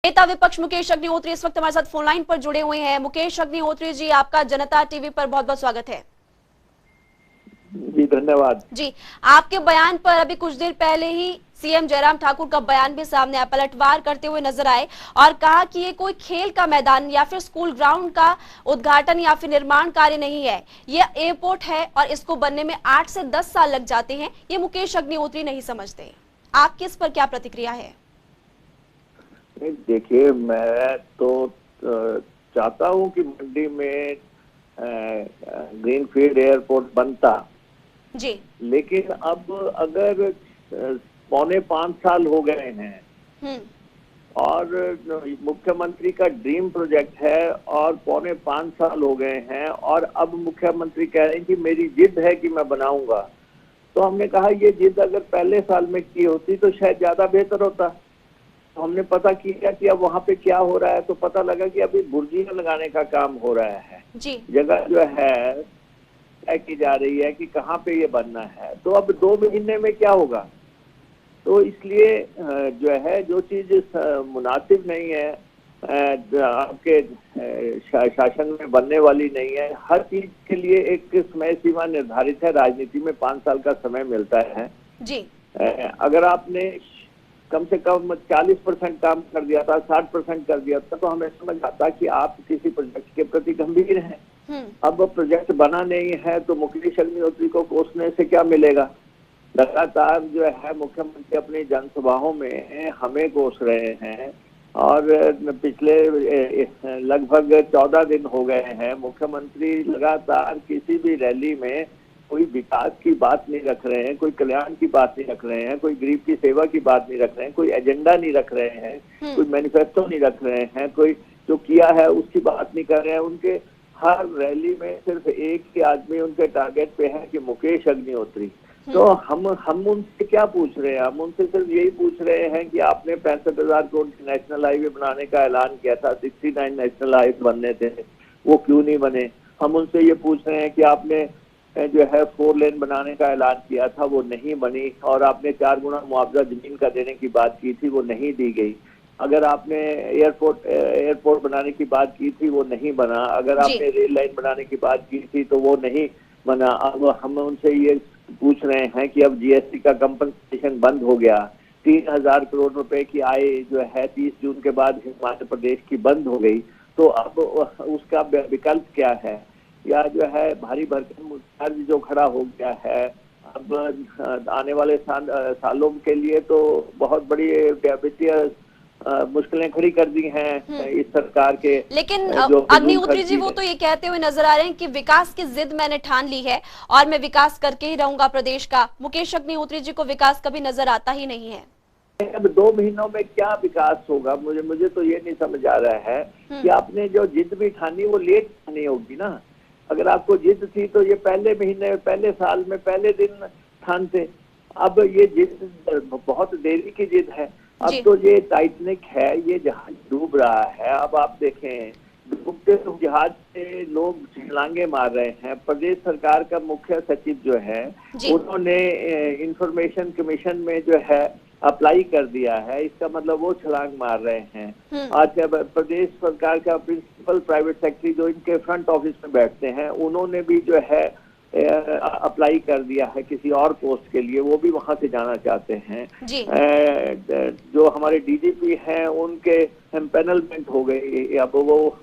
नेता विपक्ष मुकेश अग्निहोत्री इस वक्त हमारे साथ फोन लाइन पर जुड़े हुए हैं। मुकेश अग्निहोत्री जी, आपका जनता टीवी पर बहुत बहुत स्वागत है। जी धन्यवाद। जी, आपके बयान पर अभी कुछ देर पहले ही सीएम जयराम ठाकुर का बयान भी सामने आया, पलटवार करते हुए नजर आए और कहा कि ये कोई खेल का मैदान या फिर स्कूल ग्राउंड का उद्घाटन या फिर निर्माण कार्य नहीं है, ये एयरपोर्ट है और इसको बनने में 8 से 10 साल लग जाते हैं। ये मुकेश अग्निहोत्री नहीं समझते। आपकी इस पर क्या प्रतिक्रिया है? देखिए, मैं तो चाहता हूं कि मंडी में ग्रीनफील्ड एयरपोर्ट बनता जी, लेकिन अब अगर 4.25 साल हो गए हैं और मुख्यमंत्री का ड्रीम प्रोजेक्ट है और 4.25 साल हो गए हैं और अब मुख्यमंत्री कह रहे हैं कि मेरी जिद है कि मैं बनाऊंगा, तो हमने कहा ये जिद अगर पहले साल में की होती तो शायद ज्यादा बेहतर होता। तो हमने पता किया कि अब वहां पे क्या हो रहा है, तो पता लगा कि अभी बुर्जियां लगाने का काम हो रहा है जी, जगह जो है तय की जा रही है कि कहाँ पे ये बनना है। तो अब 2 महीने में क्या होगा, तो इसलिए जो है जो चीज मुनासिब नहीं है आपके शासन में बनने वाली नहीं है। हर चीज के लिए एक समय सीमा निर्धारित है। राजनीति में 5 साल का समय मिलता है जी, अगर आपने कम से कम 40% काम कर दिया था, 60% कर दिया था, तो हमें समझ आता कि आप किसी प्रोजेक्ट के प्रति गंभीर हैं। अब प्रोजेक्ट बना नहीं है तो मुकेश अग्निहोत्री को कोसने से क्या मिलेगा। लगातार जो है मुख्यमंत्री अपनी जनसभाओं में हमें कोस रहे हैं और पिछले लगभग 14 दिन हो गए हैं मुख्यमंत्री लगातार किसी भी रैली में कोई विकास की बात नहीं रख रहे हैं, कोई कल्याण की बात नहीं रख रहे हैं, कोई गरीब की सेवा की बात नहीं रख रहे हैं, कोई एजेंडा नहीं रख रहे हैं, कोई मैनिफेस्टो नहीं रख रहे हैं, कोई जो किया है उसकी बात नहीं कर रहे हैं। उनके हर रैली में सिर्फ एक ही आदमी उनके टारगेट पे है कि मुकेश अग्निहोत्री। तो हम उनसे क्या पूछ रहे हैं, हम उनसे सिर्फ यही पूछ रहे हैं कि आपने 65,000 करोड़ की नेशनल हाईवे बनाने का ऐलान किया था, 69 नेशनल हाईवे बनने थे, वो क्यों नहीं बने। हम उनसे ये पूछ रहे हैं कि आपने जो है 4 लेन बनाने का ऐलान किया था, वो नहीं बनी, और आपने 4 गुना मुआवजा जमीन का देने की बात की थी, वो नहीं दी गई। अगर आपने एयरपोर्ट बनाने की बात की थी, वो नहीं बना। अगर आपने रेल लाइन बनाने की बात की थी तो वो नहीं बना। अब हम उनसे ये पूछ रहे हैं कि अब जीएसटी का कंपनसेशन बंद हो गया, 3,000 करोड़ रुपए की आय जो है 30 जून के बाद हिमाचल प्रदेश की बंद हो गई, तो अब उसका विकल्प क्या है। या जो है भारी भरकम कर्ज जो खड़ा हो गया है, अब आने वाले सालों के लिए तो बहुत बड़ी वित्तीय मुश्किलें खड़ी कर दी हैं इस सरकार के। लेकिन अग्निहोत्री जी वो तो ये कहते हुए नजर आ रहे हैं कि विकास की जिद मैंने ठान ली है और मैं विकास करके ही रहूंगा प्रदेश का। मुकेश अग्निहोत्री जी को विकास कभी नजर आता ही नहीं है। अब 2 महीनों में क्या विकास होगा, मुझे तो ये नहीं समझ आ रहा है कि आपने जो जिद भी ठानी वो लेट ठानी होगी ना। अगर आपको जिद थी तो ये पहले महीने, पहले साल में, पहले दिन ठानते। अब ये जिद बहुत देरी की जिद है। अब तो ये टाइटैनिक है, ये जहाज डूब रहा है। अब आप देखें डूबते जहाज से लोग छलांगे मार रहे हैं। प्रदेश सरकार का मुख्य सचिव जो है उन्होंने इंफॉर्मेशन कमीशन में जो है अप्लाई कर दिया है, इसका मतलब वो छलांग मार रहे हैं। आज प्रदेश सरकार का प्रिंसिपल प्राइवेट सेक्रेटरी जो इनके फ्रंट ऑफिस में बैठते हैं, उन्होंने भी जो है अप्लाई कर दिया है किसी और पोस्ट के लिए, वो भी वहां से जाना चाहते हैं। जो हमारे डीजीपी हैं उनके एम्पेनलमेंट हो गई, अब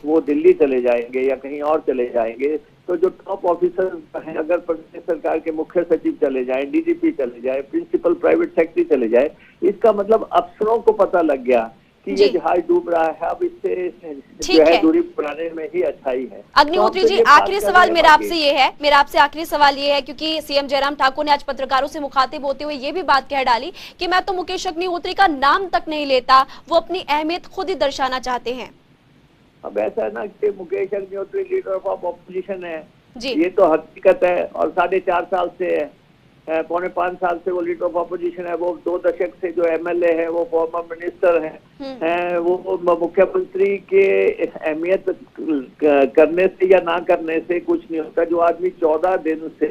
वो दिल्ली चले जाएंगे या कहीं और चले जाएंगे। तो जो टॉप ऑफिसर हैं, अगर प्रदेश सरकार के मुख्य सचिव चले जाए, डीजीपी चले जाए, प्रिंसिपल प्राइवेट सेक्रेटरी चले जाए, इसका मतलब अफसरों को पता लग गया कि ये जहाज डूब रहा है। अब इससे जो है दूरी बनाने में ही अच्छाई है। अग्निहोत्री जी, आखिरी सवाल मेरा आपसे ये है, आखिरी सवाल ये है, क्योंकि सीएम जयराम ठाकुर ने आज पत्रकारों से मुखातिब होते हुए ये भी बात कह डाली कि मैं तो मुकेश अग्निहोत्री का नाम तक नहीं लेता, वो अपनी अहमियत खुद ही दर्शाना चाहते हैं। अब ऐसा है ना कि Mukesh Agnihotri leader of opposition है, ये तो हकीकत है, और 4.5 साल से है, 4.25 साल से वो लीडर ऑफ ऑपोजिशन है। वो 2 दशक से जो एमएलए है, वो फॉर्मर मिनिस्टर है, वो मुख्यमंत्री के अहमियत करने से या ना करने से कुछ नहीं होता। जो आदमी 14 दिन से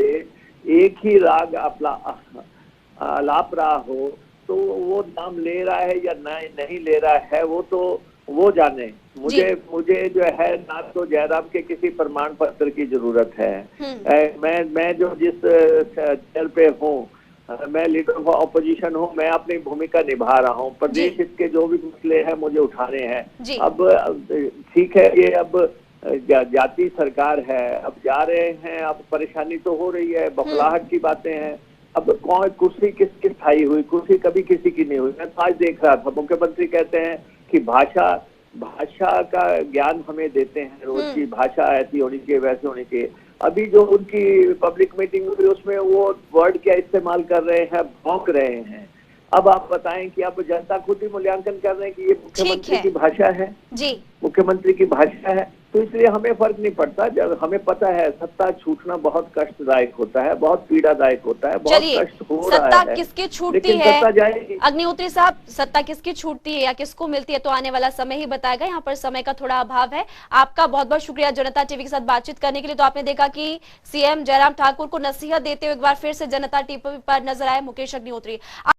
एक ही राग आलाप रहा हो, तो वो नाम ले रहा है या नहीं ले रहा है, वो तो वो जाने। मुझे जो है ना तो जयराम के किसी प्रमाण पत्र की जरूरत है। मैं जो जिस चेयर पे हूँ, मैं लीडर ऑफ ऑपोजिशन हूँ, मैं अपनी भूमिका निभा रहा हूँ। प्रदेश हित के जो भी मसले हैं मुझे उठाने हैं। अब ठीक है, ये अब जाति सरकार है, अब जा रहे हैं, अब परेशानी तो हो रही है, बखलाहट की बातें हैं। अब कौन कुर्सी किसकी स्थायी हुई, कुर्सी कभी किसी की नहीं हुई। मैं तो आज देख रहा था मुख्यमंत्री कहते हैं कि भाषा का ज्ञान हमें देते हैं, रोज की भाषा ऐसी होनी चाहिए, वैसे होनी चाहिए। अभी जो उनकी पब्लिक मीटिंग हुई उसमें वो वर्ड क्या इस्तेमाल कर रहे हैं, भौंक रहे हैं। अब आप बताएं कि अब जनता खुद ही मूल्यांकन कर रहे हैं कि ये मुख्यमंत्री की भाषा है जी, मुख्यमंत्री की भाषा है। तो इसलिए हमें फर्क नहीं पड़ता। जब हमें पता है सत्ता छूटना बहुत कष्टदायक होता है, बहुत पीड़ादायक होता है, बहुत कष्ट हो रहा है। सत्ता किसकी छूटती है अग्निहोत्री साहब, सत्ता किसकी छूटती है या किसको मिलती है तो आने वाला समय ही बताएगा। यहाँ पर समय का थोड़ा अभाव है। आपका बहुत बहुत शुक्रिया जनता टीवी के साथ बातचीत करने के लिए। तो आपने देखा कि सीएम जयराम ठाकुर को नसीहत देते हुए एक बार फिर से जनता टीवी पर नजर आए मुकेश अग्निहोत्री।